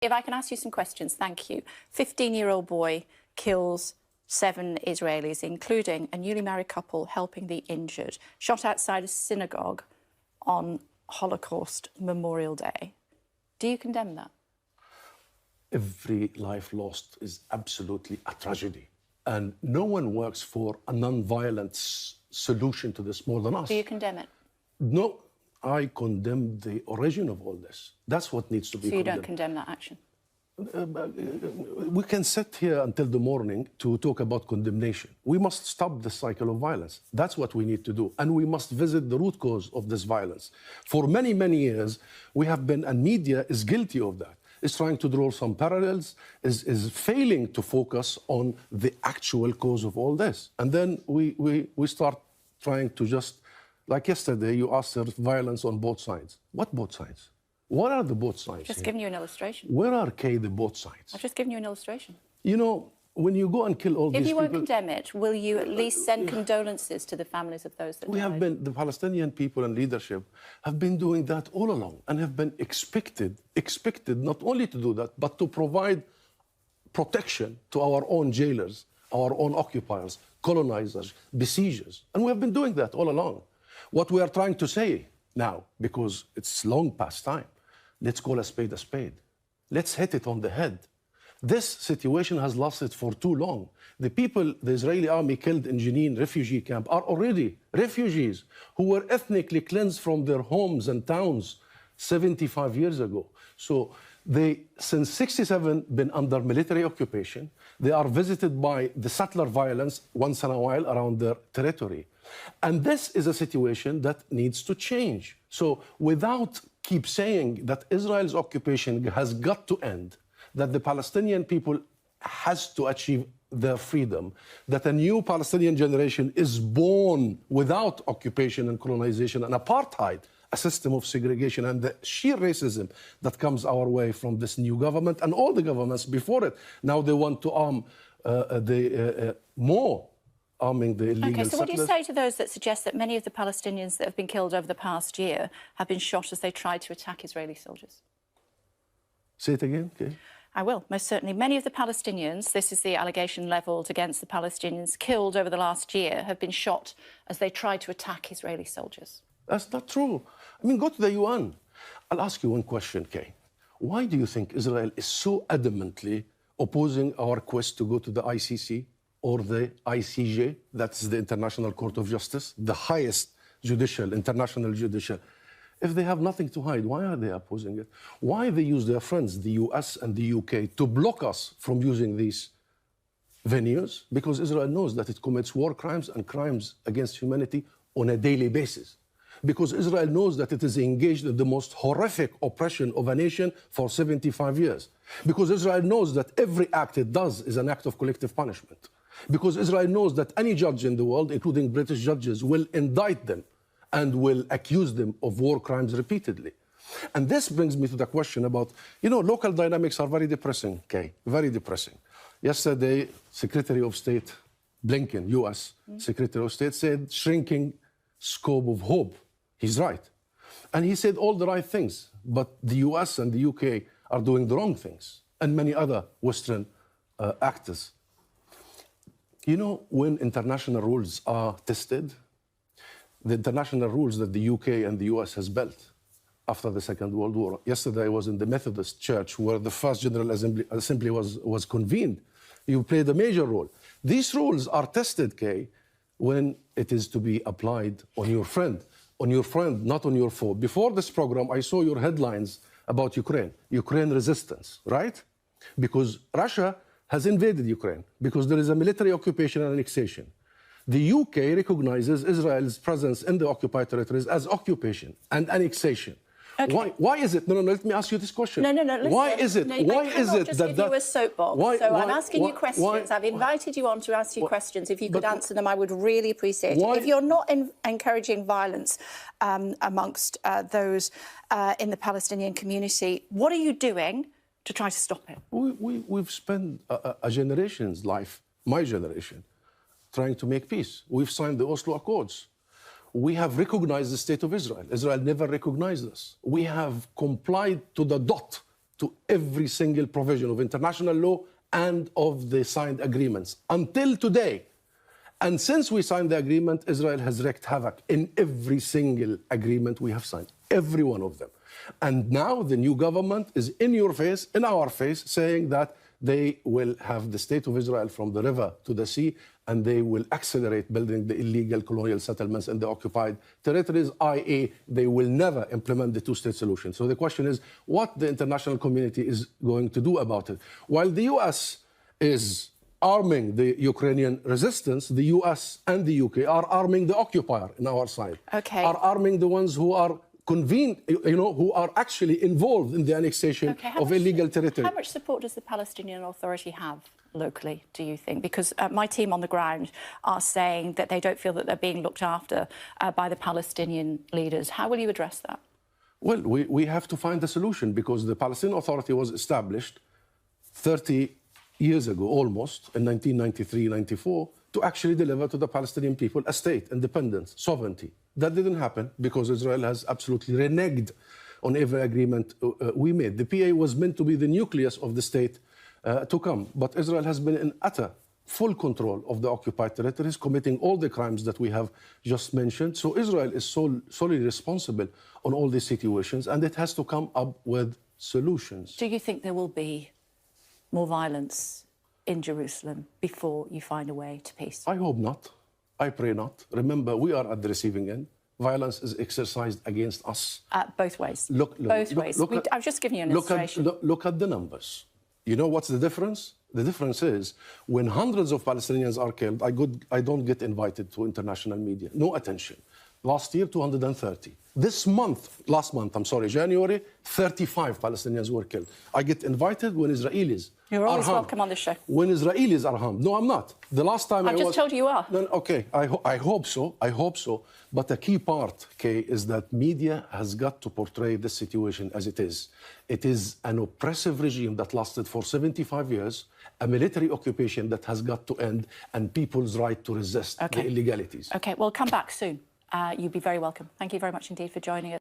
If I can ask you some questions, thank you. 15-year-old boy kills 7 Israelis, including a newly married couple helping the injured, shot outside a synagogue on Holocaust Memorial Day. Do you condemn that? Every life lost is absolutely a tragedy. And no one works for a non-violent solution to this more than us. Do you condemn it? No, I condemn the origin of all this. That's what needs to be condemned. So you don't condemn that action? We can sit here until the morning to talk about condemnation. We must stop the cycle of violence. That's what we need to do. And we must visit the root cause of this violence. For many, many years, we have been, and media is guilty of that, is trying to draw some parallels, is failing to focus on the actual cause of all this. And then we start trying to just, like yesterday, you asked there's violence on both sides. What both sides? What are the both sides? Just giving you an illustration. Where are, Kay, the both sides? I've just given you an illustration. You know, when you go and kill all these people... If you won't condemn it, will you at least send condolences to the families of those that died? The Palestinian people and leadership have been doing that all along and have been expected not only to do that, but to provide protection to our own jailers, our own occupiers, colonizers, besiegers. And we have been doing that all along. What we are trying to say now, because it's long past time, let's call a spade a spade. Let's hit it on the head. This situation has lasted for too long. The people the Israeli army killed in Jenin refugee camp are already refugees who were ethnically cleansed from their homes and towns 75 years ago. So they, since 67, been under military occupation. They are visited by the settler violence once in a while around their territory. And this is a situation that needs to change. So without keep saying that Israel's occupation has got to end, that the Palestinian people has to achieve their freedom, that a new Palestinian generation is born without occupation and colonization and apartheid, a system of segregation and the sheer racism that comes our way from this new government and all the governments before it. Now they want to arm more. Arming the illegal Okay, so what do you settlers. say to those that suggest that many of the Palestinians that have been killed over the past year have been shot as they tried to attack Israeli soldiers? Say it again, okay. I will, most certainly. Many of the Palestinians, this is the allegation levelled against the Palestinians killed over the last year, have been shot as they tried to attack Israeli soldiers. That's not true. I mean, go to the UN. I'll ask you one question, Kay. Why do you think Israel is so adamantly opposing our quest to go to the ICC? Or the ICJ, that's the International Court of Justice, the highest international judicial. If they have nothing to hide, why are they opposing it? Why they use their friends, the US and the UK, to block us from using these venues? Because Israel knows that it commits war crimes and crimes against humanity on a daily basis. Because Israel knows that it is engaged in the most horrific oppression of a nation for 75 years. Because Israel knows that every act it does is an act of collective punishment. Because Israel knows that any judge in the world, including British judges, will indict them and will accuse them of war crimes repeatedly. And this brings me to the question about, you know, local dynamics are very depressing, Kay, very depressing. Yesterday, Secretary of State Blinken, US Secretary of State, said shrinking scope of hope. He's right. And he said all the right things, but the US and the UK are doing the wrong things, and many other Western actors. You know, when international rules are tested, the international rules that the UK and the US has built after the Second World War. Yesterday I was in the Methodist Church where the first General Assembly was convened. You played a major role. These rules are tested, Kay, when it is to be applied on your friend, not on your foe. Before this program, I saw your headlines about Ukraine resistance, right? Because Russia has invaded Ukraine, because there is a military occupation and annexation. The UK recognizes Israel's presence in the occupied territories as occupation and annexation. Okay. Why is it? No, let me ask you this question. No, listen. Why is it? No, why is it that give you a soapbox? I'm asking you questions. I've invited you on to ask you questions. If you could answer them, I would really appreciate it. If you're not encouraging violence amongst those in the Palestinian community, what are you doing to try to stop it? We've spent a generation's life, my generation, trying to make peace. We've signed the Oslo Accords. We have recognized the state of Israel. Israel never recognized us. We have complied to the dot to every single provision of international law and of the signed agreements until today. And since we signed the agreement, Israel has wreaked havoc in every single agreement we have signed, every one of them. And now the new government is in your face, in our face, saying that they will have the state of Israel from the river to the sea, and they will accelerate building the illegal colonial settlements in the occupied territories, i.e. they will never implement the two-state solution. So the question is what the international community is going to do about it. While the US is arming the Ukrainian resistance, the US and the UK are arming the occupier in our side, are arming the ones who are convened, who are actually involved in the annexation of illegal territory. How much support does the Palestinian Authority have locally, do you think? Because my team on the ground are saying that they don't feel that they're being looked after by the Palestinian leaders. How will you address that? Well, we have to find a solution, because the Palestinian Authority was established 30 years ago, almost, in 1993-94, to actually deliver to the Palestinian people a state, independence, sovereignty. That didn't happen because Israel has absolutely reneged on every agreement we made. The PA was meant to be the nucleus of the state to come, but Israel has been in utter, full control of the occupied territories, committing all the crimes that we have just mentioned. So Israel is solely responsible on all these situations, and it has to come up with solutions. Do you think there will be more violence in Jerusalem before you find a way to peace? I hope not. I pray not. Remember, we are at the receiving end. Violence is exercised against us. Both ways. Both ways. I was just giving you an illustration. Look at the numbers. You know what's the difference? The difference is when hundreds of Palestinians are killed, I don't get invited to international media. No attention. Last year, 230. Last month, January, 35 Palestinians were killed. I get invited when Israelis You're always welcome on the show. When Israelis are harmed. No, I'm not. The last time I've just told you are. No, okay, I hope so. I hope so. But a key part, Kay, is that media has got to portray the situation as it is. It is an oppressive regime that lasted for 75 years, a military occupation that has got to end, and people's right to resist the illegalities. Okay, well, come back soon. You'd be very welcome. Thank you very much indeed for joining us.